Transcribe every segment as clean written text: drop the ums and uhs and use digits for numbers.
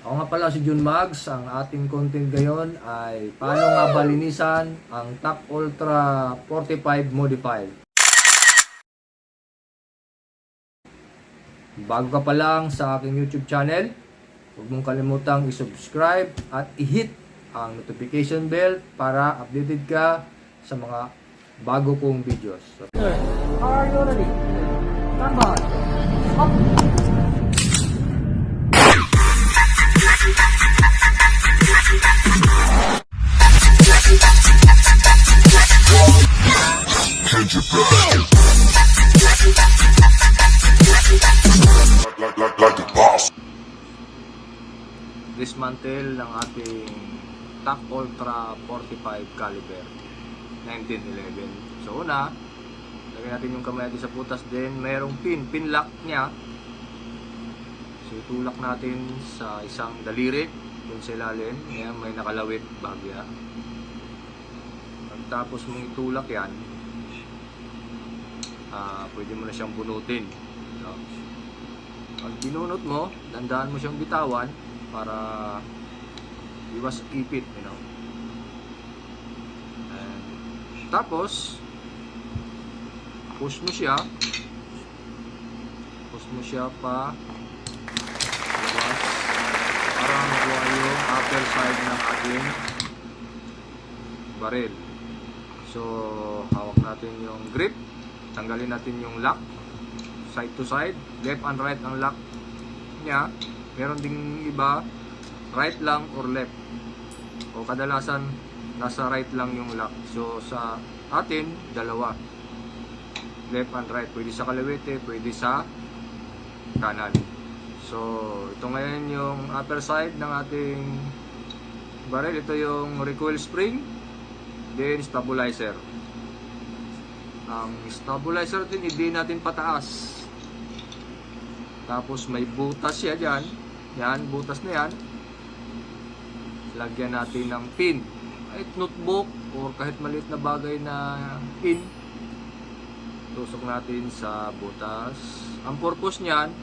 Ako nga pala si Jun Mags. Ang ating content ngayon ay paano nga ba linisan ang Top Ultra 45 Modified. Bago ka pa lang sa aking YouTube channel, huwag mong kalimutang i-subscribe at i-hit ang notification bell para updated ka sa mga bago kong videos. Are you ready? Come on! Up! Like the boss. Dismantle ng ating TAC Ultra 45 caliber 1911. So una, lagyan natin yung kamay natin sa putas, din mayroong pin lock niya. So itulak natin sa isang daliri dun sa ilalim. Ayan, may nakalawit bagya. Pagtapos mong itulak yan, pwede mo na siyang bunutin, no? Pag binunot mo, dandaan mo siyang bitawan para iwas ipit, you know. And, tapos push mo siya pa labas para makuha yung upper side ng ating barrel. So hawak natin yung grip, tanggalin natin yung lock side to side, left and right ang lock niya. Meron ding iba right lang or left, o kadalasan nasa right lang yung lock. So sa atin, dalawa, left and right, pwede sa kaliwete, pwede sa kanan. So ito ngayon yung upper side ng ating barrel. Ito yung recoil spring, then stabilizer. Ang stabilizer din, hindi natin pataas. Tapos may butas siya dyan. Yan, butas na yan. Lagyan natin ng pin. Kahit notebook or kahit maliit na bagay na pin, tusok natin sa butas. Ang purpose niyan,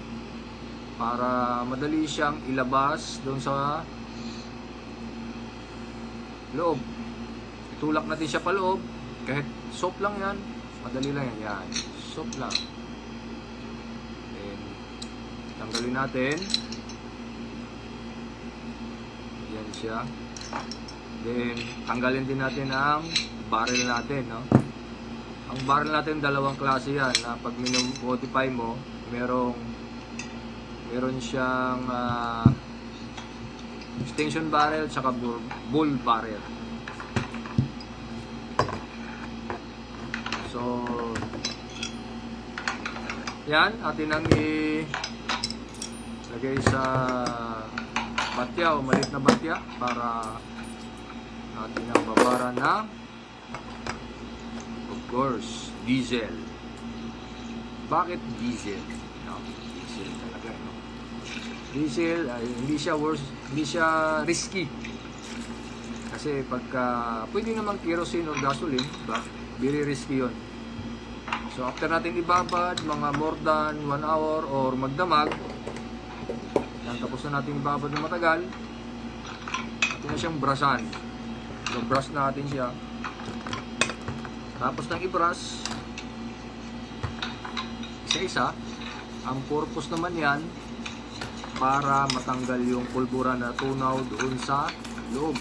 para madali siyang ilabas doon sa loob. Itulak natin siya pa loob. Kahit soft lang yan, madali lang yan. Yan, soft lang. Then, tanggalin natin. Yan siya. Then, tanggalin din natin ang barrel natin, no? Ang barrel natin, dalawang klase yan. Na pag minumodify mo, meron siyang extension barrel tsaka bull barrel. So yan, atin ang ilagay sa batya o maliit na batya para atin ang babara ng, of course, diesel. Bakit diesel? No, diesel talaga, no? Diesel ay hindi siya risky. Kasi pagka pwede naman kerosene or gasoline, diba? Very risky yun. So after natin ibabad, mga more than 1 hour or magdamag, yan, tapos na natin ibabad na matagal, natin na siyang brusan. So brush natin siya. Tapos nang i-brush isa-isa, ang purpose naman yan para matanggal yung pulbura na tunaw doon sa loob,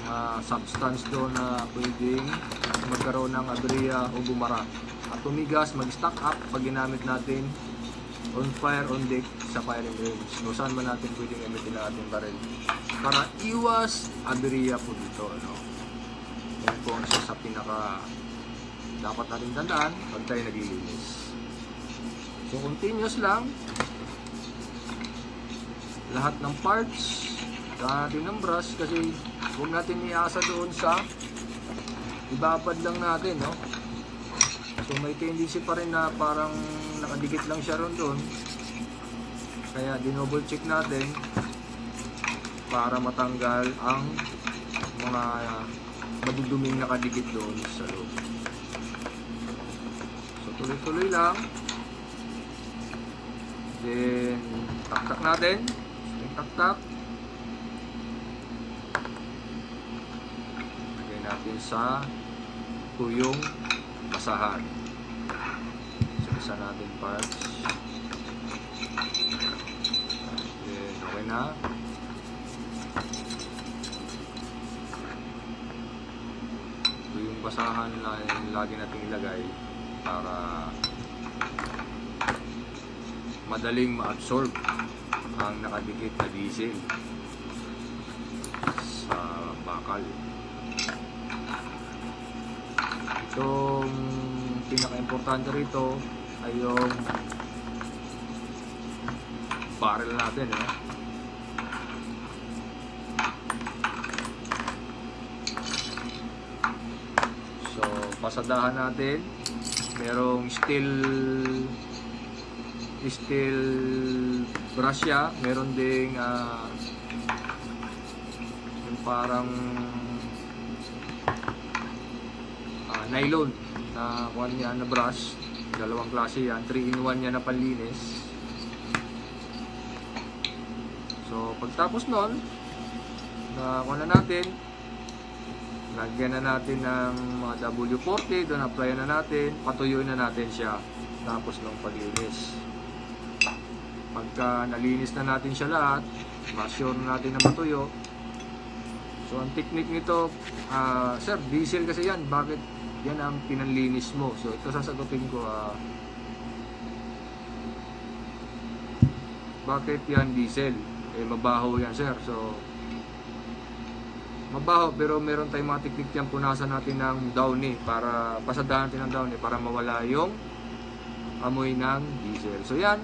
mga substance doon na pwedeng magkaroon ng aberya o bumara at tumigas, mag-stack up pag ginamit natin on fire, on deck, sa firing range, o saan man natin pwedeng gamitin ang ating barrel para iwas aberya po dito, ano? Yan po ang isa sa pinaka dapat natin tandaan pag tayo naglilinis. So continuous lang lahat ng parts, saka natin ng brush, kasi huwag natin iasa doon sa ibabad lang natin, no? So may tendency pa rin na parang nakadikit lang siya ron doon, kaya dinouble check natin para matanggal ang mga maduduming nakadikit doon sa loob. So tuloy-tuloy lang. Then taktak natin. Tak. Lagay natin sa tuyong basahan. Isa natin parts. Then, okay na. Tuyong basahan lagi natin ilagay para madaling ma-absorb ang nakadikit na diesel sa bakal. Itong pinaka-importante rito ay yung barrel natin. So, pasadahan natin. Merong steel brush siya. Meron ding yung parang nylon na kuha niya na brush. Dalawang klase yan. 3-in-1 yan na panlinis. So pagtapos nun, na kuha na natin, lagyan na natin ng mga W40. Doon apply na natin. Patuyuin na natin siya. Tapos ng paglinis. Pagka nalinis na natin siya lahat, ma-sure natin na matuyo. So ang technique nito, sir, diesel kasi yan, bakit yan ang pinanlinis mo? So ito sasagutin ko, bakit yan diesel? Mabaho yan, sir. So mabaho, pero meron tayong mga technique yan. Punasan natin ng downy, para pasadahan natin ng downy para mawala yung amoy ng diesel. So yan,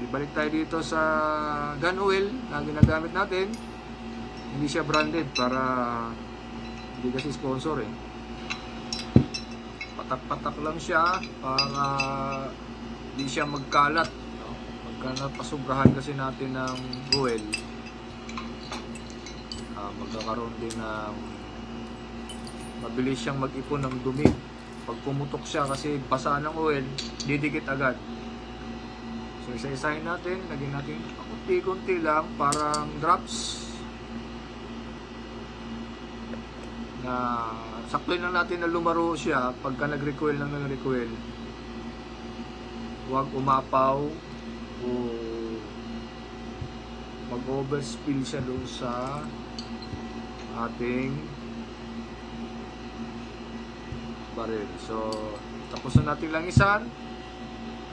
ibalik tayo dito sa gun oil na ginagamit natin. Hindi siya branded, para hindi kasi sponsor patak-patak lang siya para hindi siya magkalat, no? Pagka napasubrahan kasi natin ng oil, magkakaroon din ng mabilis siyang mag-ipon ng dumi. Pag pumutok siya kasi basa ng oil, didikit agad. So isa-isahin natin, lagyan natin kunti-kunti lang, parang drops na saktuin lang natin na lumaro siya. Pagka nag-recoil lang ng recoil, huwag umapaw o mag-overspill siya doon sa ating barrel. So tapos na natin lang isan,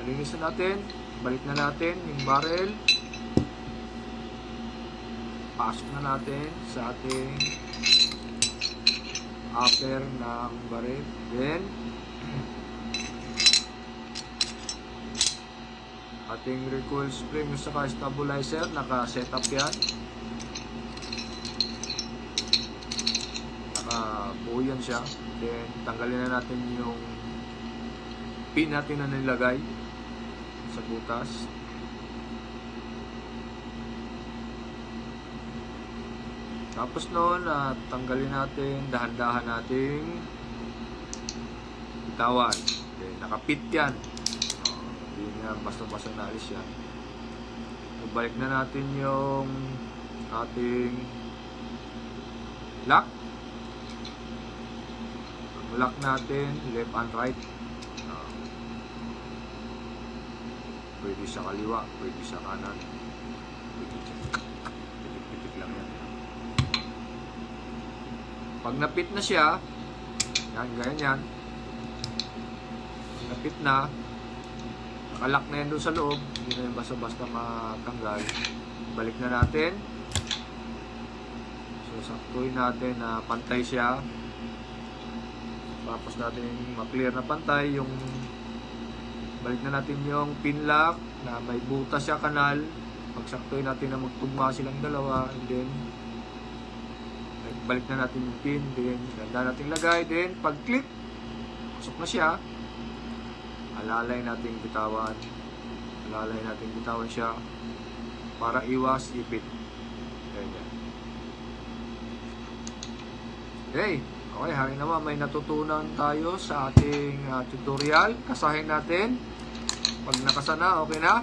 alinisan natin, balik na natin yung barrel, pasok na natin sa ating upper ng barrel. Then ating recoil spring sa stabilizer, naka-set up yan, naka-buo yan siya. Then tanggalin na natin yung pin natin na nilagay sa butas. Tapos noon, tanggalin natin, dahan-dahan nating bitawan. Okay, nakapit yan. Hindi na basta-basta naalis yan. Balik na natin yung ating lock. Ang lock natin, left and right. Pwede sa kaliwa, pwede sa kanan. Pitik-pitik lang yan. Pag napit na siya, yan, ganyan yan. Pag napit na, nakalak na yan doon sa loob, hindi na yung basta-basta matanggal. Balik na natin. So, saktuin natin na pantay siya. Tapos natin ma-clear na pantay. Yung balik na natin yung pin lock na may butas siya kanal. Pagsaktuin natin na magtugma silang dalawa, and then balik na natin yung pin, then ganda natin lagay, then pag click, pasok na siya. Alalay natin bitawan siya para iwas ipit. Ganyan. Okay, hari naman may natutunan tayo sa ating tutorial. Kasahin natin. Pag nakasa na, okay na.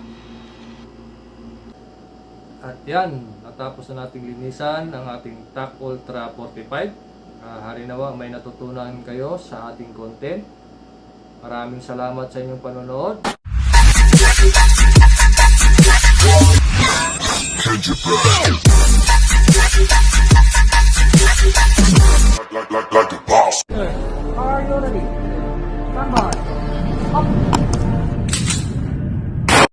At yan, natapos na nating linisan ang ating TAC Ultra 45. Harinawa may natutunan kayo sa ating content. Maraming salamat sa inyong panonood.